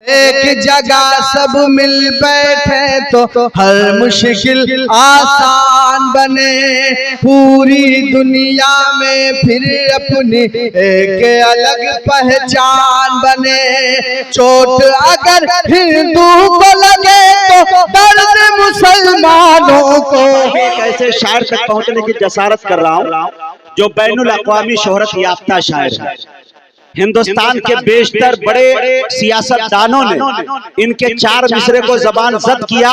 एक जगह सब मिल बैठे तो हर मुश्किल आसान बने। पूरी दुनिया में फिर अपनी एक अलग पहचान बने। चोट अगर हिंदू को लगे तो दर्द मुसलमानों को। एक ऐसे शायर तक पहुंचने की जसारत कर रहा हूं जो बैनुल अक़वामी शोहरत याफ्ता शायर है। हिंदुस्तान के बेशतर बड़े सियासतदानों ने इनके 4 मिसरे को जबान जद किया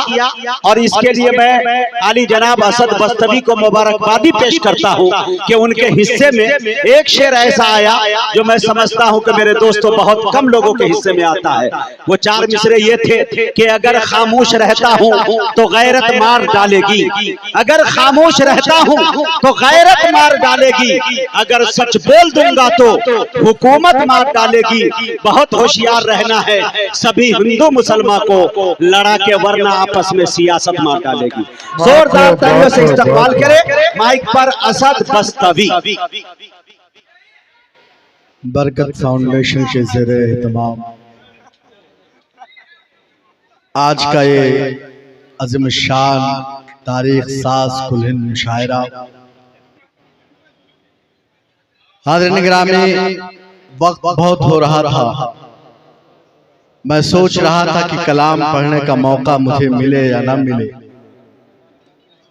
और इसके लिए मैं आली जनाब असद बस्तवी को मुबारकबादी पेश करता हूं कि उनके हिस्से में एक शेर ऐसा आया जो मैं समझता हूं कि मेरे दोस्तों बहुत कम लोगों के हिस्से में आता है। वो 4 मिसरे ये थे कि अगर खामोश रहता हूं तो गैरत मार डालेगी, अगर खामोश रहता हूं तो गैरत मार डालेगी, अगर सच बोल दूंगा तो हुकूमत मार डालेगी। बहुत होशियार रहना है सभी हिंदू मुसलमान को, लड़ा के वरना आपस में सियासत मार डालेगी। जोरदार तालियों से इस्तकबाल करें माइक पर असद बस्तवी। बरकत फाउंडेशन के ज़रिए एहतमाम आज का ये अज़ीम शान तारीख साज कुल हिंद मुशायरा। हाज़िरीन गिरामी, वक्त बहुत हो रहा था। मैं सोच रहा था कि कलाम पढ़ने का मौका मुझे मिले या ना मिले,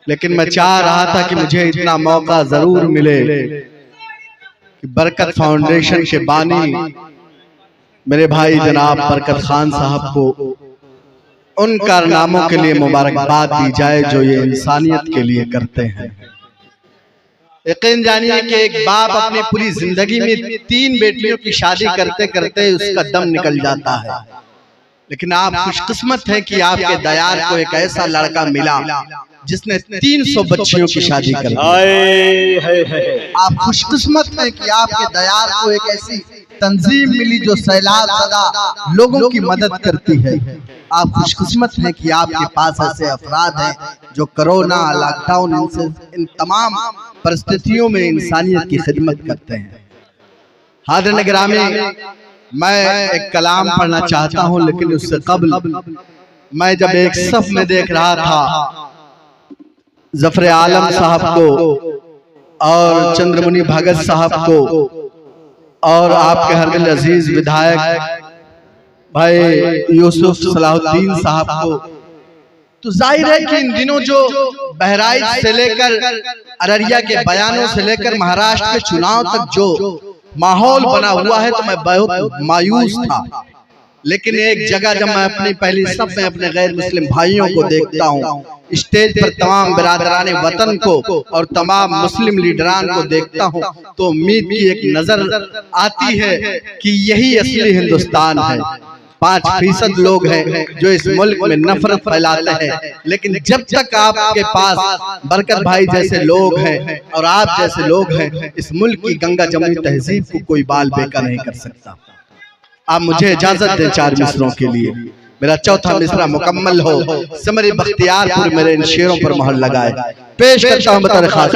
लेकिन मैं चाह रहा था कि मुझे इतना मौका जरूर मिले कि बरकत फाउंडेशन के बानी मेरे भाई जनाब बरकत खान साहब को उन कारनामों के लिए मुबारकबाद दी जाए जो ये इंसानियत के लिए करते हैं। यकीन जानिए कि एक बाप अपनी पूरी जिंदगी में 3 बेटियों की शादी करते करते उसका दम निकल जाता है, लेकिन आप खुशकिस्मत हैं कि आपके दयार को एक ऐसा लड़का मिला जिसने 300 बच्चियों की शादी कर दी। आप खुशकिस्मत हैं कि आपके दयार को एक ऐसी तंजीम मिली जो सैलाब ज़दा लोगों की मदद करती है। आप खुशकिस्मत हैं कि आपके पास ऐसे अफराद हैं जो कोरोना, लॉकडाउन, इन तमाम परिस्थितियों में इंसानियत की खिदमत करते हैं। हाज़िरीन गिरामी, मैं एक कलाम पढ़ना चाहता हूं, लेकिन उससे कबल मैं जब एक सफ में देख रहा था जफर आलम साहब को और चंद्रमुनि भगत साहब को और आपके हरदिल अजीज विधायक भाई यूसुफ सलाहुद्दीन साहब को, तो जाहिर है कि इन दिनों जो बहराइच से लेकर अररिया के बयानों से लेकर महाराष्ट्र के चुनाव तक जो माहौल बना हुआ है, तो मैं बहुत मायूस था। लेकिन एक जगह जब मैं अपनी पहली सफ में अपने गैर मुस्लिम भाइयों को देखता हूँ, स्टेज पर तमाम बिरादरान वतन को और तमाम मुस्लिम लीडरान को देखता हूँ, तो उम्मीद की एक नजर आती है कि यही असली हिंदुस्तान है। 5% लोग हैं जो इस मुल्क में नफरत फैलाते हैं, लेकिन जब तक आपके पास बरकत भाई जैसे लोग हैं और आप जैसे लोग हैं, इस मुल्क की गंगा जमुनी तहजीब को कोई बाल बेका नहीं कर सकता। आप मुझे इजाजत दें 4 मिसरों के लिए। मेरा चौथा मिसरा मुकम्मल हो, समरी बख्तियारपुर मेरे इन शेरों पर मोहर लगाए। पेश करता हूं बतौर खास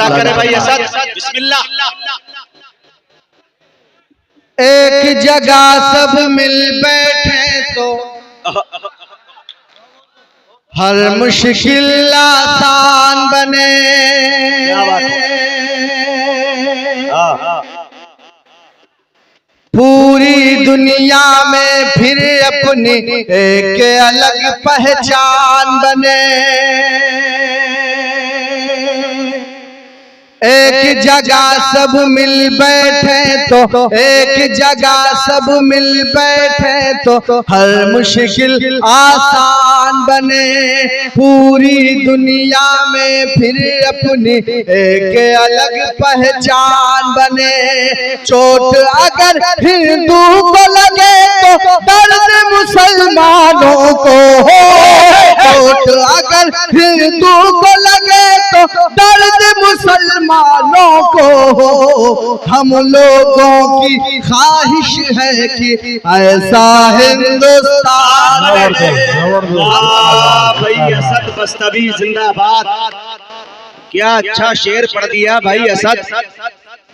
बिस्मिल्लाह। एक जगह सब मिल बैठे तो हर मुश्किल आसान बने। पूरी दुनिया में फिर अपनी एक अलग पहचान बने। एक जगह सब मिल बैठे तो एक जगह सब मिल बैठे तो हर मुश्किल आसान बने। पूरी दुनिया में फिर अपनी एक अलग पहचान बने। चोट अगर हिंदू को लगे तो दर्द मुसलमानों को हो। चोट अगर हिंदू को लगे तो दर्द मुसलमानों को हो। हम लोगों की ख्वाहिश है कि ऐसा हिंदुस्तान भाई असद बस्तवी जिंदाबाद। क्या अच्छा शेर पढ़ दिया भाई असद,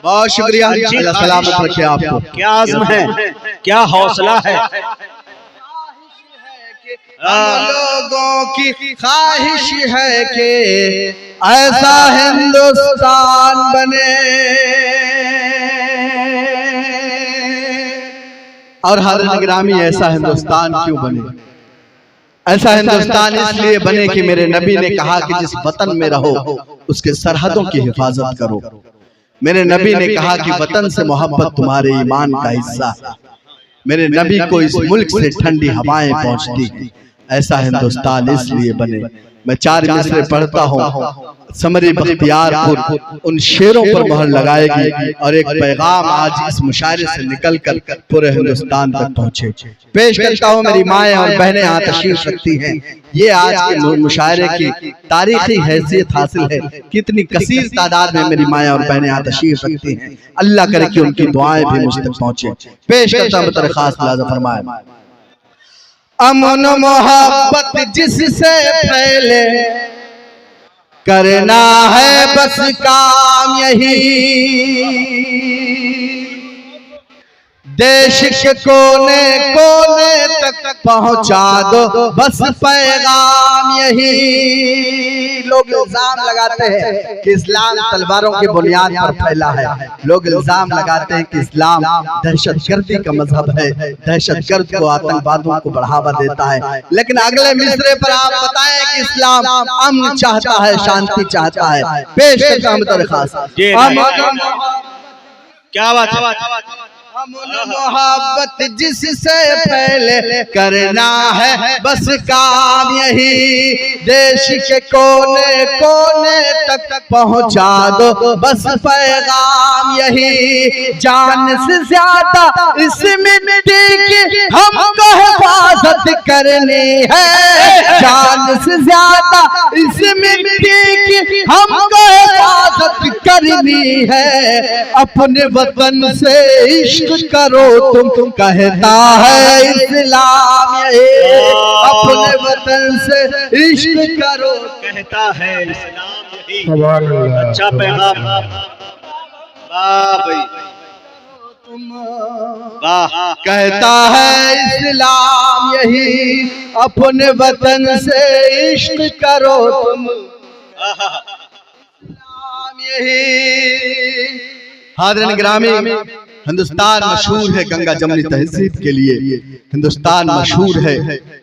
बहुत शुक्रिया। सलामत रखे आपको। क्या आज़म है, क्या हौसला है। हम लोगों की ख्वाहिश है कि ऐसा हिंदुस्तान बने। और हाज़िरीन गिरामी, ऐसा हिंदुस्तान क्यों बने? ऐसा हिंदुस्तान इसलिए बने कि मेरे नबी ने कहा कि जिस वतन में रहो उसके सरहदों की हिफाजत करो। मेरे नबी ने कहा कि वतन से मोहब्बत तुम्हारे ईमान का हिस्सा है। मेरे नबी को इस मुल्क से ठंडी हवाएं पहुंचती हैं। ऐसा हिंदुस्तान इसलिए बने। मैं 4 मिसरे पढ़ता हूँ, समरी बख्तियारपुर उन शेरों पर मोहर लगाएगी और एक पैगाम आज इस मुशायरे से निकलकर पूरे हिंदुस्तान तक पहुंचे। पेश करता हूँ, मेरी माएँ और बहनें यहाँ तशरीफ रखती हैं। ये आज के मुशायरे की तारीखी हैसियत हासिल है। कितनी कसीर तादाद में मेरी माएँ और बहनें यहाँ तशरीफ रखती हैं। अल्लाह करे कि उनकी दुआएं भी मुझ तक पहुंचे। पेश करता हूँ बतौर खास मुलाज़ा फरमाए। अमन मोहब्बत जिससे फैले करना है बस काम यही, देश के कोने कोने तक पहुंचा दो बस पैगाम यही। लोग इल्जाम लगाते हैं कि इस्लाम तलवारों की बुनियाद पर फैला है। लोग इल्जाम लगाते हैं कि इस्लाम दहशतगर्दी का मजहब है, दहशतगर्द को, आतंकवादियों को बढ़ावा देता है। लेकिन अगले मिसरे पर आप बताएं कि इस्लाम अमन चाहता है, शांति चाहता है। पेश करता हूं बतौर खास। क्या बात है? मोहब्बत जिससे पहले करना है बस काम यही, देश के कोने कोने तक पहुंचा दो बस पैगाम यही। जान से ज्यादा इस मिट्टी की हमको हिफाजत करनी है, जान से ज्यादा इस मिट्टी की हमको हिफाजत करनी है। अपने वतन से इश्क करो तुम कहता है इस्लाम ये, अपने वतन से इश्क करो कहता है इस्लाम यही। अच्छा पैगाम, वाह भाई वाह। कहता है इस्लाम यही, अपने वतन से इश्क करो तुम इस्लाम यही। हाज़िरीन गिरामी, हिंदुस्तान मशहूर है गंगा जमनी तहजीब के लिए, हिंदुस्तान मशहूर है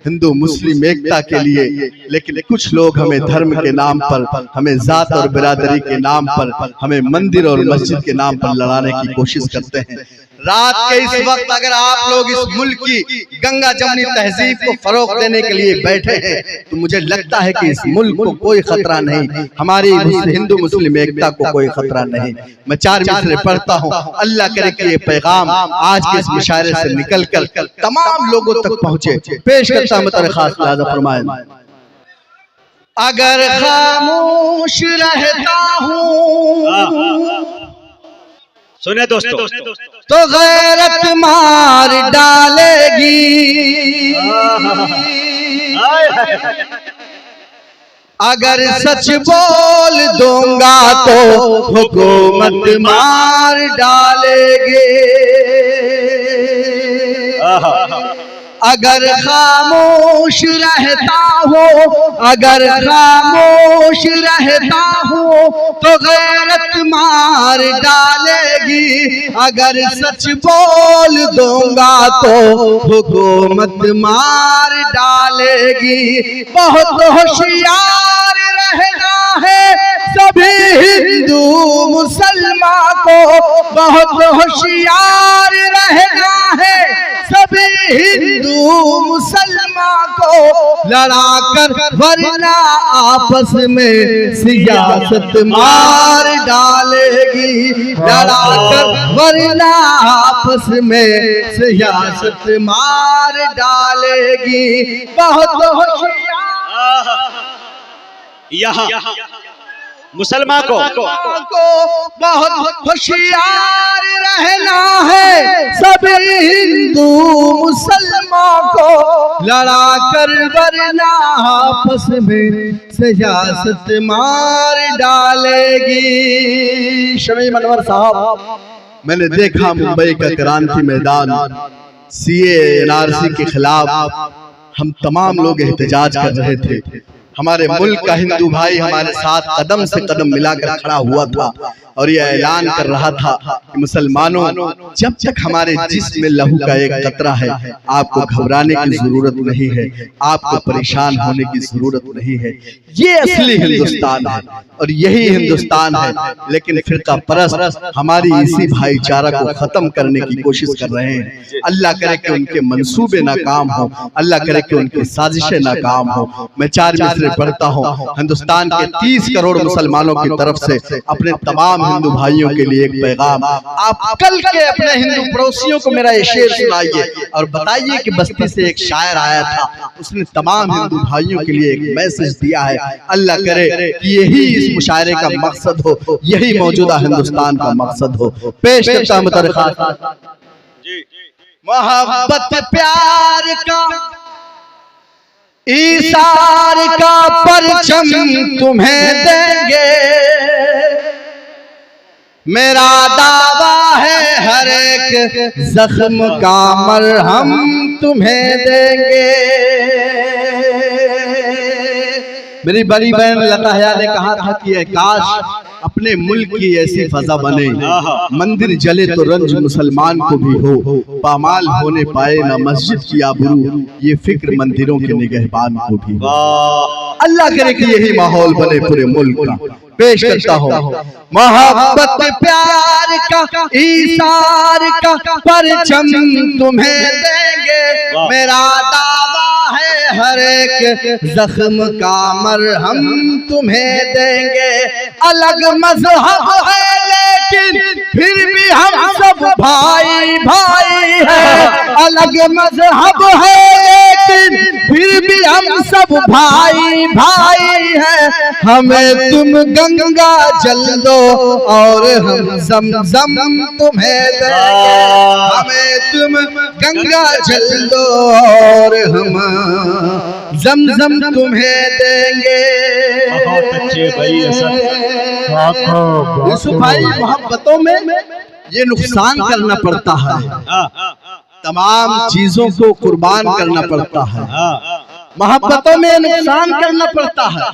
हिंदू मुस्लिम एकता के लिए। लेकिन कुछ लोग हमें धर्म के नाम पर, हमें जात और बिरादरी के नाम पर, हमें मंदिर और मस्जिद के नाम पर लड़ाने की कोशिश करते हैं। रात के इस वक्त अगर आप लोग इस मुल्क की गंगा जमनी तहजीब को फरोग देने के लिए बैठे हैं तो मुझे लगता है कि इस मुल्क को कोई खतरा नहीं, हमारी हिंदू मुस्लिम एकता को कोई खतरा नहीं। मैं 4 मिसरे पढ़ता हूँ। अल्लाह करे कि ये पैगाम आज के इस मुशायरे से निकलकर तमाम लोगों तक पहुंचे। पेश करता हूं बतौर खास मुलाज़ा फरमाएं। अगर खामोश रहता हूँ सुने दोस्तों, तो गैरत मार डालेगी, अगर सच बोल दूंगा तो हुकूमत मार डालेगी। अगर खामोश रहता हूँ, अगर खामोश रहता हूँ तो गैरत मार डालेगी, अगर सच बोल दूंगा तो हुकूमत मार डालेगी। बहुत होशियार रहना है सभी हिंदू मुसलमान को, बहुत होशियार रहना है सभी हिंदू मुसलमान को, लड़ाकर वरना आपस में सियासत मार डालेगी, लड़ाकर वरना आपस में सियासत मार डालेगी। बहुत होशियार यहाँ मुसलमान को बहुत होशियार रहना है सभी हिंदू मुसलमान को, लड़ाकर वरना आपस में सियासत मार डालेगी। शमी मनवर साहब, मैंने देखा मुंबई का क्रांति मैदान CA NRC के खिलाफ हम तमाम लोग एहतजाज कर रहे थे। हमारे मुल्क का हिंदू भाई हमारे साथ कदम से कदम मिलाकर खड़ा हुआ था और यह ऐलान कर रहा था कि मुसलमानों, जब तक हमारे जिस्म में लहू का एक कतरा है, आपको घबराने की जरूरत नहीं है, आपको परेशान होने की जरूरत नहीं है। ये असली हिंदुस्तान है और यही हिंदुस्तान है। लेकिन फिरका परस्त हमारी इसी भाईचारा को खत्म करने की कोशिश कर रहे हैं। अल्लाह करे कि उनके मंसूबे नाकाम हो, अल्लाह करे कि उनकी साजिशें नाकाम हो। मैं 4 मिसरे पढ़ता हूँ। हिंदुस्तान के 30 करोड़ मुसलमानों की तरफ से अपने तमाम हिंदू भाइयों के लिए एक पैगाम। आप कल के अपने हिंदू पड़ोसियों को मेरा ये शेर सुनाइए और बताइए कि बस्ती से एक शायर आया था, उसने तमाम हिंदू भाइयों के लिए एक मैसेज दिया है। अल्लाह करे कि यही इस मुशायरे का मकसद हो, यही मौजूदा हिंदुस्तान का मकसद हो। पेश करता हूं मुतरखा मोहब्बत प्यार का ईसार का परचम तुम्हें देंगे, मेरा दावा है हर एक जख्म का मरहम तुम्हें देंगे। मेरी बड़ी बहन लता हया ने कहा था कि काश अपने मुल्क की ऐसी फजा बने, मंदिर जले तो रंज मुसलमान को भी हो, पामाल होने पाए ना मस्जिद की आबरू, ये फिक्र मंदिरों के निगहबान को भी हो। अल्लाह करे कि यही माहौल बने पूरे मुल्क का। पेश करता हूँ मोहब्बत प्यार का ईसार का परचम तुम्हें देंगे, मेरा दावा है हर एक जख्म का मरहम तुम्हें देंगे। अलग मजहब है लेकिन फिर भी हम सब भाई भाई हैं, अलग मजहब है लेकिन फिर भी हम सब भाई भाई हैं। हमें तुम गंगा जल दो और हम ज़मज़म तुम्हें देंगे, हमें तुम गंगा जल दो और हम ज़मज़म तुम्हें देंगे। बहुत अच्छे भाई यूसुफ भाई, मोहब्बतों में ये नुकसान करना पड़ता है, तमाम चीजों को कुर्बान करना पड़ता है। मोहब्बतों में नुकसान करना पड़ता है,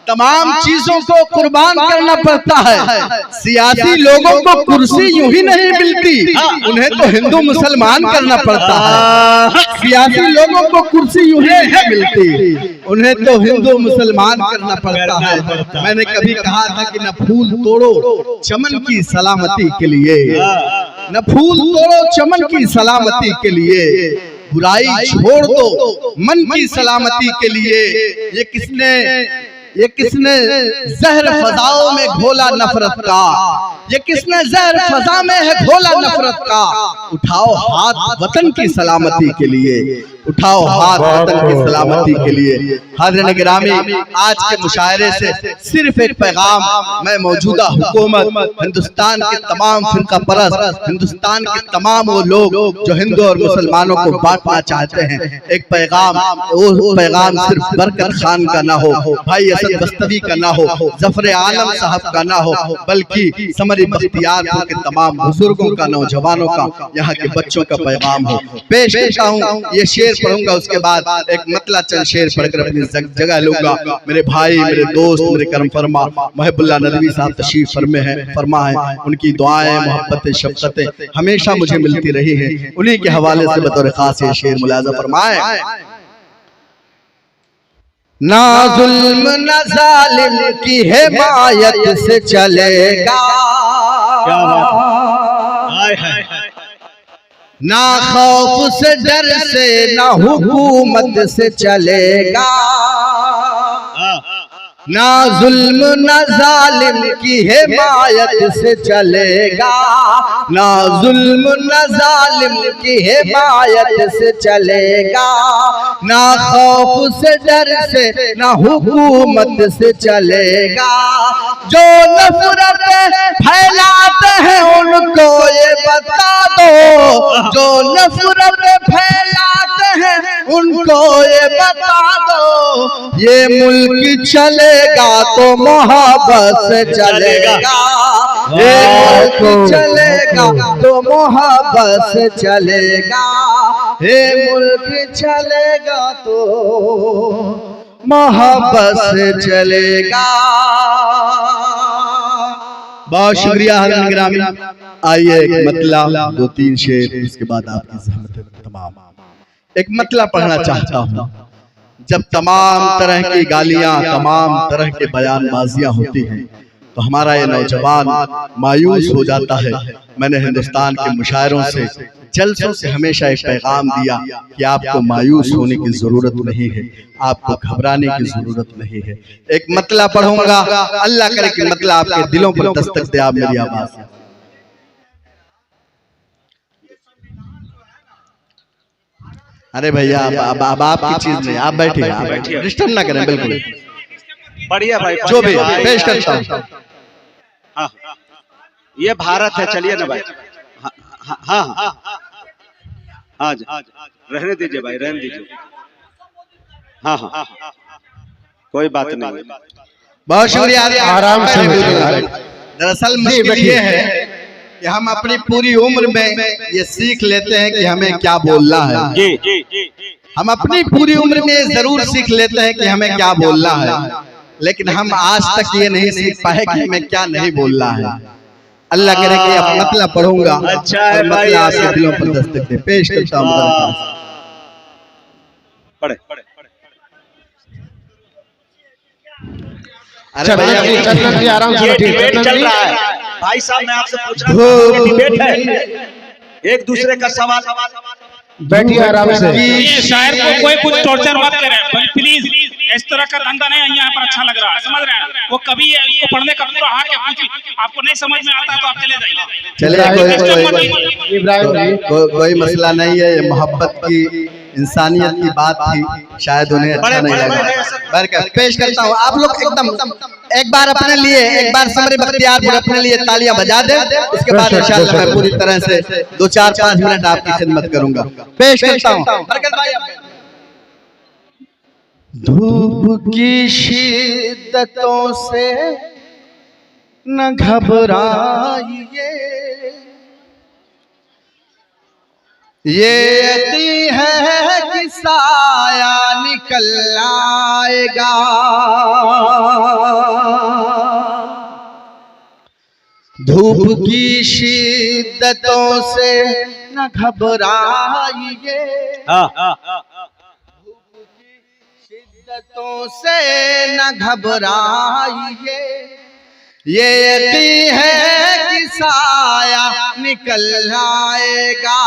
तमाम चीजों को कुर्बान करना पड़ता है। सियासी लोगों को कुर्सी यूं ही नहीं मिलती, उन्हें तो हिंदू मुसलमान करना पड़ता है। सियासी लोगों को कुर्सी यूं ही नहीं मिलती, उन्हें तो हिंदू मुसलमान करना पड़ता है। मैंने कभी कहा था कि न फूल तोड़ो चमन की सलामती के लिए, न फूल तोड़ो चमन की सलामती के लिए, बुराई छोड़ दो मन की सलामती के लिए। ये किसने जहर फजाओं में घोला नफरत का, ये किसने जहर फजा में है घोला नफरत का। उठाओ हाथ वतन की सलामती के लिए, उठाओ हाथ वतन की सलामती के लिए। हाज़िरीन गिरामी, आज के मुशायरे से सिर्फ एक पैगाम मैं मौजूदा हुकूमत, हिंदुस्तान के तमाम फिरका परस्त, हिंदुस्तान के तमाम वो लोग जो हिंदू और मुसलमानों को बांटना चाहते हैं, एक पैगाम, वो पैगाम सिर्फ बरकत खान का ना हो, भाई असद बस्तवी का ना हो, जफर आलम साहब का ना हो, बल्कि समरी बख्तियारपुर के तमाम बुजुर्गों का, नौजवानों का, यहाँ के बच्चों का पैगाम हो। पेश करता हूँ ये शेर पढ़ूंगा, उसके बाद एक मतला चंद शेर पढ़कर अपनी जगह लूंगा। मेरे भाई, मेरे दोस्त, मेरे करम फरमा महबुल्लाह नदवी साहब तशरीफ फरमा है, उनकी दुआएं, मोहब्बतें, शफ़क़तें हमेशा मुझे मिलती रही हैं। उन्हीं के हवाले से बतौर खास ये शेर मुलाज़ा फरमाए। ना जुल्म न जालिम की हिमायत से चलेगा, क्या बात है, ना खौफ से डर से ना हुकूमत से चलेगा, ना जुल्म न जालिम की हिमायत से चलेगा, ना जुल्म न जालिम की हिमायत से चलेगा, ना खौफ से डर से ना हुकूमत से चलेगा। जो नफरत फैलाते हैं उनको ये बता दो, जो नफरत फैलाते चाहते हैं उनको ये बता दो, ये मुल्क चलेगा तो मोहब्बत से चलेगा, ये मुल्क चलेगा तो मोहब्बत से चलेगा, ये मुल्क चलेगा तो मोहब्बत से चलेगा। बहुत शुक्रिया हज़रत गिरामी। आइए एक मतला, 2-3 शेर, उसके बाद आपकी ज़हमत तमाम। एक मतला पढ़ना चाहता हूँ। जब तमाम तरह की गालियाँ, तमाम तरह के बयानबाजियाँ होती हैं तो हमारा ये नौजवान मायूस हो जाता है। मैंने हिंदुस्तान के मुशायरों से, जलसों से हमेशा एक पैगाम दिया कि आपको मायूस होने की जरूरत नहीं है, आपको घबराने की जरूरत नहीं है। एक मतला पढ़ूंगा, अल्लाह करे कि मतला आपके दिलों पर दस्तक दे। आप मेरी आवाज से अरे भैया अब आपकी चीज नहीं, आप बैठिए, आप बैठिए, डिस्टर्ब ना करें। बिल्कुल बढ़िया भाई, जो भी पेश करता हूँ। हाँ, ये भारत है, चलिए ना भाई। हाँ हाँ हाँ, रहने दीजिए भाई, रहने दीजिए। हाँ हाँ, कोई बात नहीं। बहुत शुक्रिया, आराम से। दरअसल मुश्किल ये है कि हम अपनी पूरी उम्र में ये सीख लेते हैं कि हमें क्या बोलना है। हम अपनी पूरी उम्र में जरूर सीख लेते हैं कि हमें क्या बोलना है, लेकिन हम आज तक ये नहीं सीख पाए कि हमें क्या नहीं बोलना है। अल्लाह करे कि अब मतला पढ़ूंगा, अच्छा है भाई, आपके दिलों पर दस्तक दे। पेश करता हूं। पढ़े। अरे भैया आराम से डिबेट चल रहा है भाई साहब, मैं आपसे पूछ रहा हूं, डिबेट है, एक दूसरे का सवाल। बैठिए आराम से। ये शायर को कोई कुछ टॉर्चर मत करे प्लीज, इस तरह का धंधा नहीं यहाँ पर अच्छा लग रहा है, समझ रहे हैं? वो कभी इसको पढ़ने का पूरा हक है, कुछ आपको नहीं समझ में आता तो आप चले जाइए। कोई मसला नहीं है, ये मोहब्बत की, इंसानियत की बात थी, शायद उन्हें अच्छा नहीं लगा। पेश करता हूँ, आप लोग एकदम एक बार अपने लिए, एक बार समरी बख्तियारपुर अपने लिए तालियां बजा दे, उसके बाद इंशाअल्लाह मैं पूरी तरह से 2-4-5 मिनट आपकी खिदमत करूंगा। पेश करता हूँ। धूप की शिद्दतों से न घबराइए, ये यकीन है कि साया निकल आएगा, धूप की शिद्दतों से न घबराइए, धूप की शिद्दतों से न घबराइए, ये यकीन है कि साया निकल आएगा,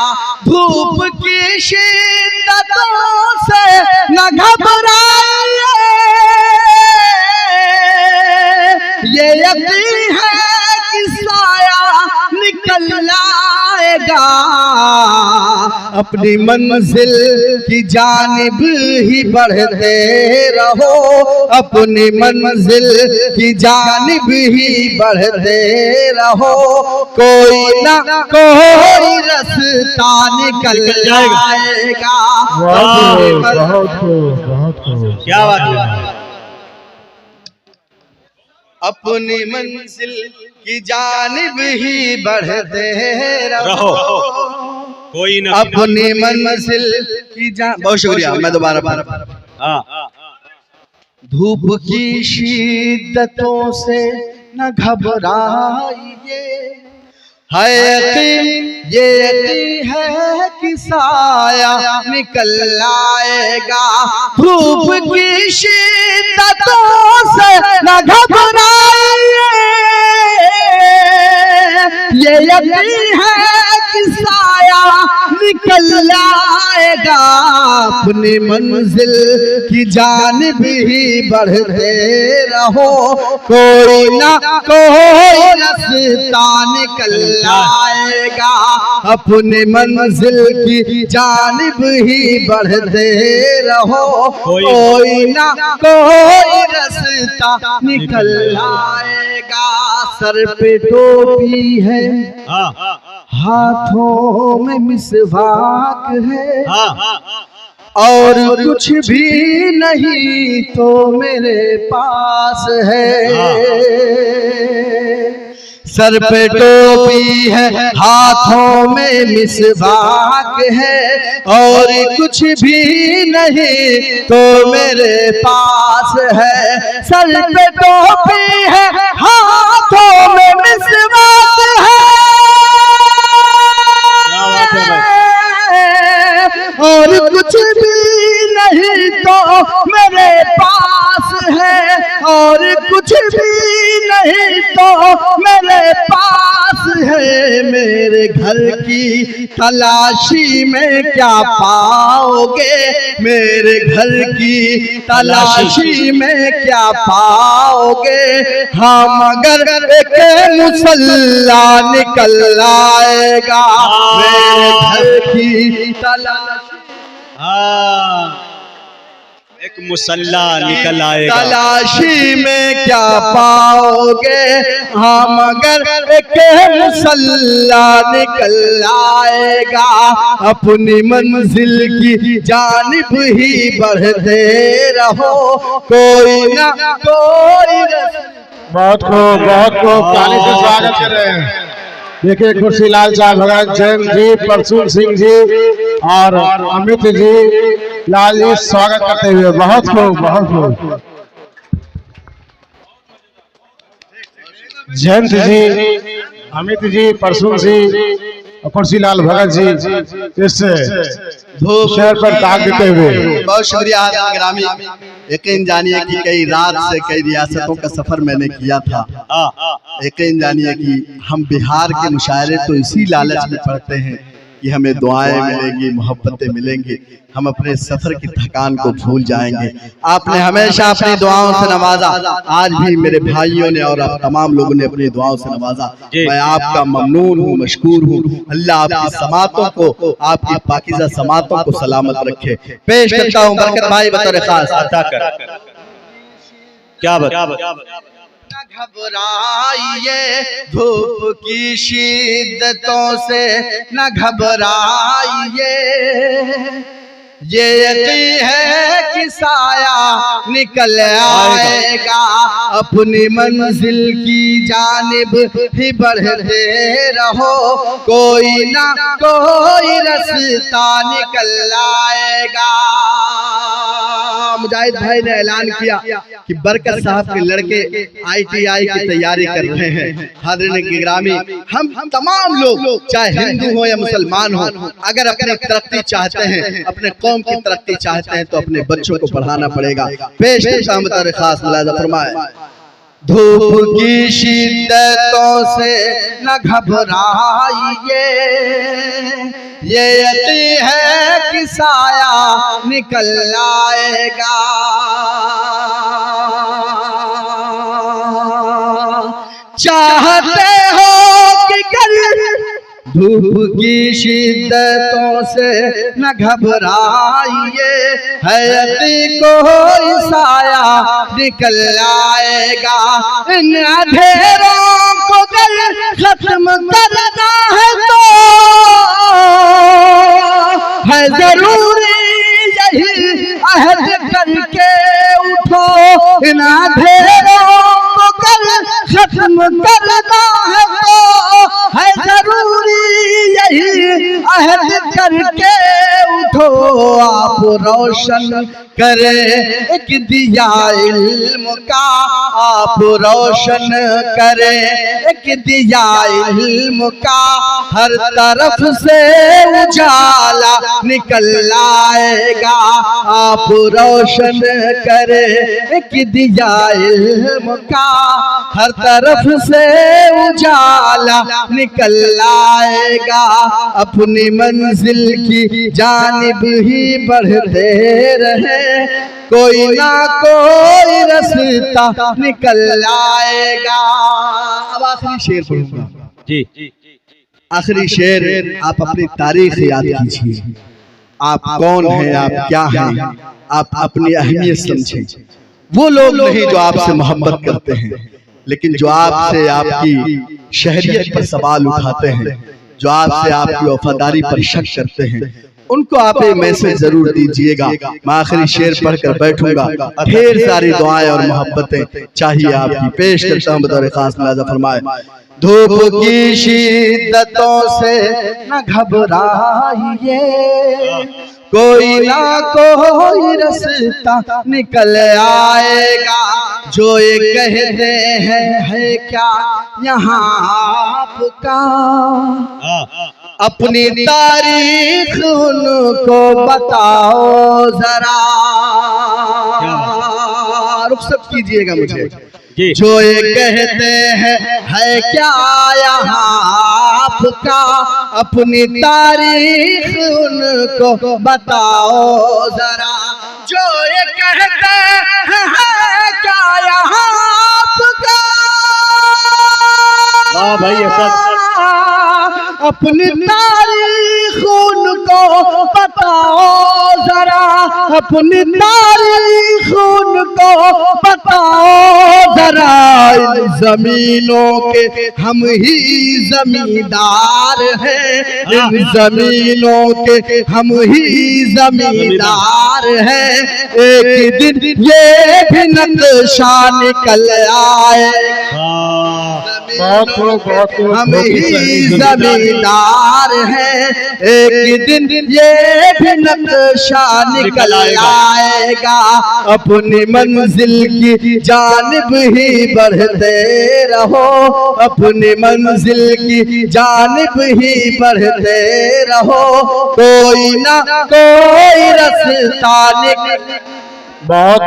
धूप की शिद्दतों से न घबराइए, ये यकीन है कि साया निकल आएगा, अपनी मंजिल की जानिब ही बढ़ते रहो, अपनी मंजिल की जानिब ही बढ़ते रहो, कोई ना कोई रास्ता निकल जाएगा। क्या बात है। अपनी मंजिल की जानिब ही बढ़ते रहो, कोई ना अपनी मंजिल की जान। बहुत शुक्रिया, मैं दोबारा। धूप की शिद्दतों से न घबराइए, है यकीन, ये यकीन है कि साया निकल आएगा, धूप की शिद्दतों से न घबराइए, ये यकीन है कि साया निकल आएगा, अपनी मंजिल की जानिब ही बढ़ते रहो, कोई ना कोई रास्ता निकल आएगा, अपनी मंजिल की जानिब ही बढ़ते रहो, कोई ना कोई रास्ता निकल आएगा। सर पे टोपी है, हाथों में मिसवाक है, और कुछ भी नहीं तो मेरे पास है। सर पे टोपी है, हाथों में मिसवाक है, और कुछ भी नहीं तो मेरे पास है। सर पे टोपी है, हाथों में मिसवाक है, और कुछ भी नहीं तो मेरे पास है, और कुछ भी नहीं तो मेरे पास है। मेरे घर की तलाशी में क्या पाओगे, मेरे घर की तलाशी में क्या पाओगे। हम अगर एक मुसल्ला निकल आएगा, मेरे घर की तलाशी, एक मुसल्ला निकल आएगा, तलाशी में क्या पाओगे। हम अगर एक मुसल्ला निकल आएगा, अपनी मंजिल की जानिब ही बढ़ते रहो, कोई ना कोई। बहुत खूब ताली से स्वागत कर रहे हैं। देखिए खुर्शीलाल साहब, भगत जैन जी, परसूल सिंह जी और अमित जी लाल जी स्वागत करते हुए। बहुत खूब जयंत जी, अमित जी, परसूल सिंह और खुर्शीलाल भगत जी इस शहर पर ताक देते हुए। बहुत शुक्रिया ग्रामी। यकीन जानिए कि कई रात से कई रियासतों का सफर मैंने किया था। यकीन जानिए कि हम बिहार के मुशायरे तो इसी लालच में पढ़ते हैं कि हमें दुआएं मिलेंगी, मोहब्बतें मिलेंगी, हम अपने सफर की थकान को भूल जाएंगे। आपने हमेशा अपनी दुआओं से नवाजा, आज भी मेरे भाइयों ने और आप तमाम लोगों ने अपनी दुआओं से नवाजा। मैं आपका ममनून हूँ, मशकूर हूँ। अल्लाह आपकी समातों को, आपकी पाकीज़ा समातों को सलामत रखे। पेश करता हूँ बरकत भाई बतौर खास। क्या बात। न घबराइए धूप की शिद्दतों से, न घबराइए, ये यकीन है कि साया निकल आएगा, अपनी मंजिल की जानिब ही बढ़ते रहो, कोई ना कोई रास्ता निकल आएगा। मुजाहिद भाई ने ऐलान किया कि बरकत साहब के लड़के ITI की तैयारी कर रहे हैं। हाज़रीन गिरामी, हम तमाम लोग चाहे हिंदू हो या मुसलमान हो, अगर अपनी तरक्की चाहते हैं, अपने कौम की तरक्की चाहते हैं, तो अपने बच्चों को पढ़ाना पड़ेगा। पेश बतौर खास मुलाज़ा फरमाए। धूप की शिद्दतों से न घबराइए, ये यकीन है कि साया निकल आएगा, चाहते हो कि धूप की शिद्दतों से न घबराइए, हयती कोई साया निकल आएगा, इन अंधेरों को कल खत्म करना है तो है जरूरी, यही अहद करके उठो, इन अंधेरों को कल खत्म करना है तो है जरूरी, यही अहद करके उठो। आप रोशन करें एक दिया इल्म का, आप रोशन करें एक दिया इल्म का, हर तरफ से उजाला निकल आएगा। आप रोशन करें एक दिया इल्म का, हर तरफ से उजाला निकल आएगा, अपनी मंजिल की जानिब ही बढ़ते रहे, कोई ना कोई रास्ता निकल आएगा। अब आखिरी शेर पढ़ूंगा जी। आखिरी शेर आप अपनी तारीख याद कीजिए, आप कौन हैं, आप क्या हैं, आप अपनी अहमियत समझें। वो लोग नहीं जो आपसे मोहब्बत करते हैं, लेकिन जो आपसे आपकी शहरियत पर सवाल उठाते हैं, जो आपसे आपकी वफादारी पर शक करते हैं, उनको आप ये मैसेज जरूर दीजिएगा। मैं आखिरी शेर पढ़कर बैठूंगा। ढेर सारी दुआएं और मोहब्बतें चाहिए आपकी, पेश करता हूं बतौर खास। मुलाज़ा फरमाए, धूप की शिद्दतों से न घबराइए, कोई ना कोई रास्ता निकल आएगा। जो ये कहते हैं है क्या यहाँ आपका, अपनी तारीख उनको बताओ जरा। रुखसत कीजिएगा मुझे। जो ये कहते हैं है क्या यहाँ आपका, अपनी तारीख उनको बताओ जरा। जो ये कहते हैं है क्या यहाँ आपका, वाह भाई सब अपनी तारीख उनको बताओ जरा, अपनी तारीख उनको बताओ जरा। इन जमीनों के हम ही जमींदार हैं, इन जमीनों के हम ही जमींदार हैं। एक दिन ये भी नक्शा निकल आए, हम ही जमींदार हैं। एक दिन ये भी नक्शा निकल आएगा। अपनी मंजिल की जानिब ही बढ़ते रहो, अपनी मंजिल की जानिब ही बढ़ते रहो। कोई ना कोई रास्ता निकल। बहुत